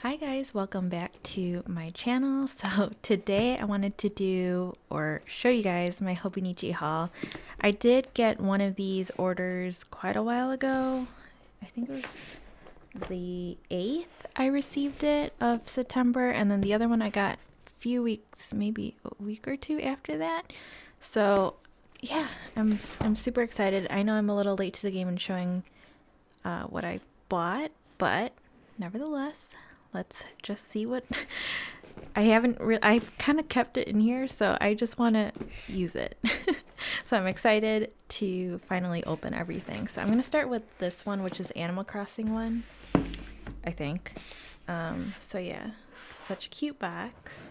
Hi guys, welcome back to my channel. So today I wanted to do or show you guys my Hobonichi haul. I did get one of these orders quite a while ago. I think it was the 8th I received it of September, and then the other one I got a few weeks, maybe a week or two after that. So yeah, I'm super excited. I know I'm a little late to the game in showing what I bought, but nevertheless, let's just see what I've kind of kept it in here, so I just want to use it. So I'm excited to finally open everything. So I'm going to start with this one, which is Animal Crossing one, I think. So yeah, such a cute box.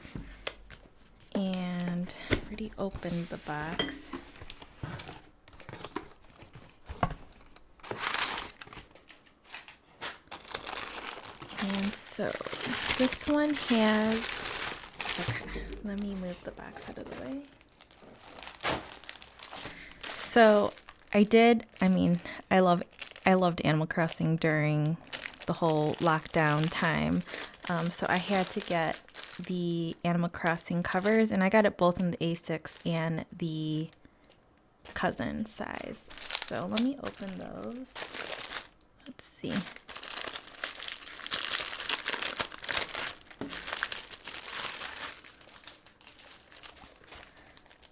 And I already opened the box. And so this one has, okay, let me move the box out of the way. So I loved Animal Crossing during the whole lockdown time. So I had to get the Animal Crossing covers, and I got it both in the A6 and the cousin size. So let me open those. Let's see.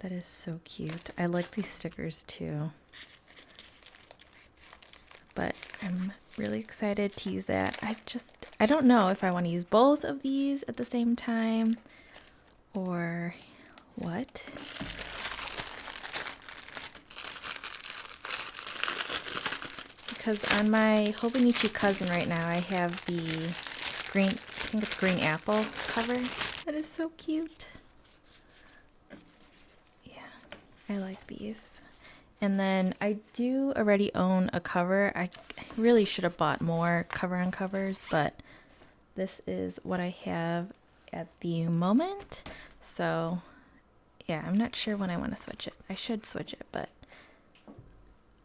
That is so cute. I like these stickers too. But I'm really excited to use that. I don't know if I want to use both of these at the same time or what. Because on my Hobonichi cousin right now, I have the green, I think it's green apple cover. That is so cute. I like these. And then I do already own a cover. I really should have bought more cover on covers, but this is what I have at the moment. So yeah, I'm not sure when I want to switch it. I should switch it, but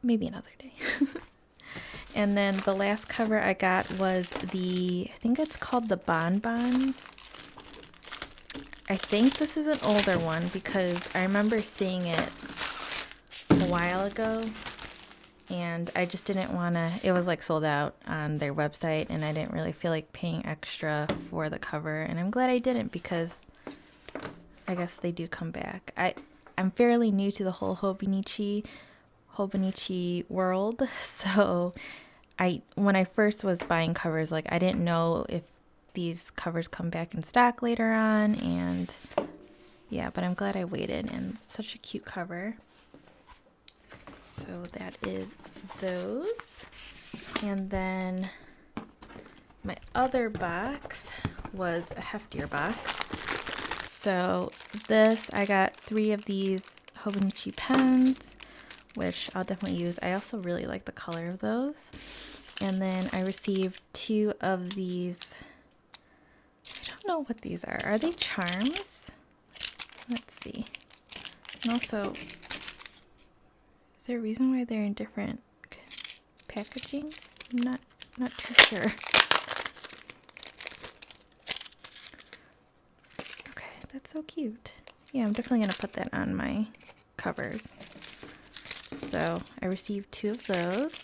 maybe another day. And then the last cover I got was I think it's called the Bonbon. I think this is an older one because I remember seeing it a while ago, and I just didn't want to, it was like sold out on their website, and I didn't really feel like paying extra for the cover, and I'm glad I didn't because I guess they do come back. I'm fairly new to the whole Hobonichi world, so when I first was buying covers, like I didn't know if these covers come back in stock later on, and yeah, but I'm glad I waited, and it's such a cute cover. So that is those. And then my other box was a heftier box. So I got 3 of these Hobonichi pens, which I'll definitely use. I also really like the color of those. And then I received 2 of these, I don't know what these are. Are they charms? Let's see. And also, is there a reason why they're in different packaging? I'm not too sure. Okay, that's so cute. Yeah, I'm definitely gonna put that on my covers. So I received 2 of those.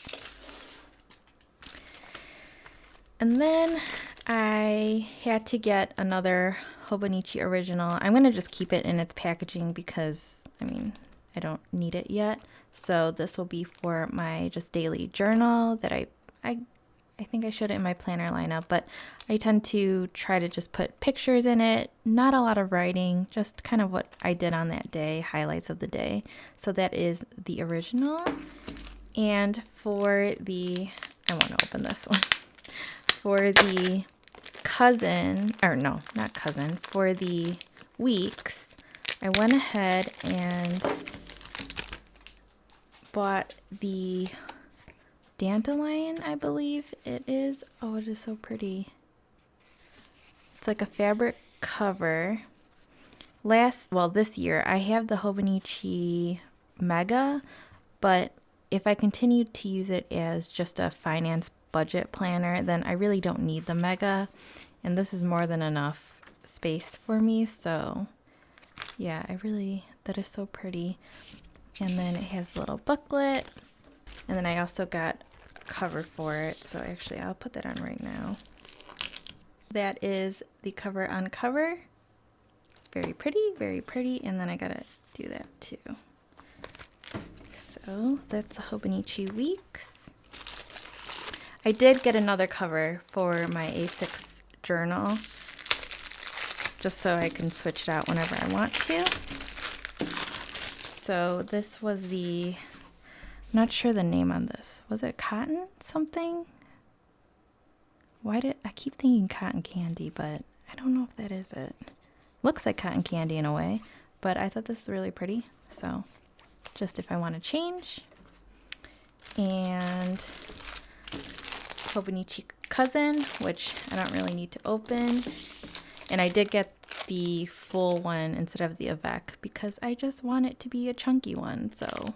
And then I had to get another Hobonichi original. I'm going to just keep it in its packaging because, I don't need it yet. So this will be for my just daily journal that I think I showed it in my planner lineup, but I tend to try to just put pictures in it, not a lot of writing, just kind of what I did on that day, highlights of the day. So that is the original. And I want to open this one. For the for the weeks, I went ahead and bought the dandelion, I believe it is. Oh, it is so pretty. It's like a fabric cover. This year, I have the Hobonichi Mega, but if I continue to use it as just a finance budget planner, then I really don't need the Mega. and this is more than enough space for me. So yeah, that is so pretty. And then it has a little booklet, and then I also got a cover for it. So actually I'll put that on right now. That is the cover on cover. Very pretty, very pretty. And then I gotta do that too. So that's the Hobonichi Weeks. I did get another cover for my A6 journal, just so I can switch it out whenever I want to. So this was I'm not sure the name on this. Was it cotton something? I keep thinking cotton candy, but I don't know if that is it. Looks like cotton candy in a way, but I thought this was really pretty. So just if I want to change. And Hobonichi Cousin, which I don't really need to open. And I did get the full one instead of the avec because I just want it to be a chunky one. So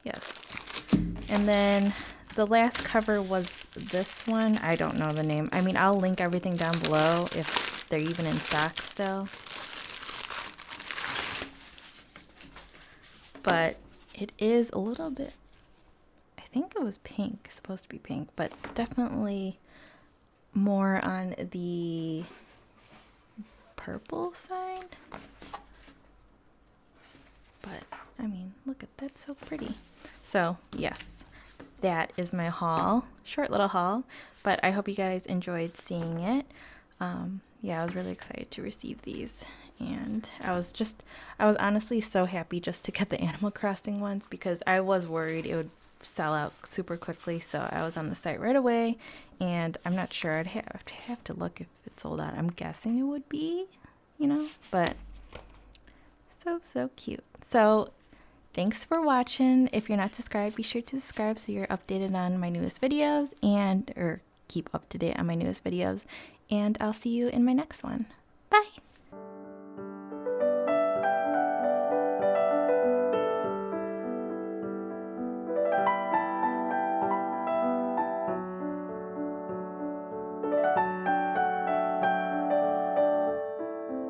yes. And then the last cover was this one. I don't know the name. I mean, I'll link everything down below if they're even in stock still. But it is a little bit, I think it was pink, supposed to be pink, but definitely more on the purple side. But I mean, look at that, so pretty. So yes, that is my haul, short little haul, but I hope you guys enjoyed seeing it. Yeah, I was really excited to receive these, and I was honestly so happy just to get the Animal Crossing ones because I was worried it would sell out super quickly. So I was on the site right away, and I'm not sure. I'd have to look if it sold out. I'm guessing it would be, but so cute. So thanks for watching. If you're not subscribed, be sure to subscribe so you're updated on my newest videos or keep up to date on my newest videos. And I'll see you in my next one. Bye.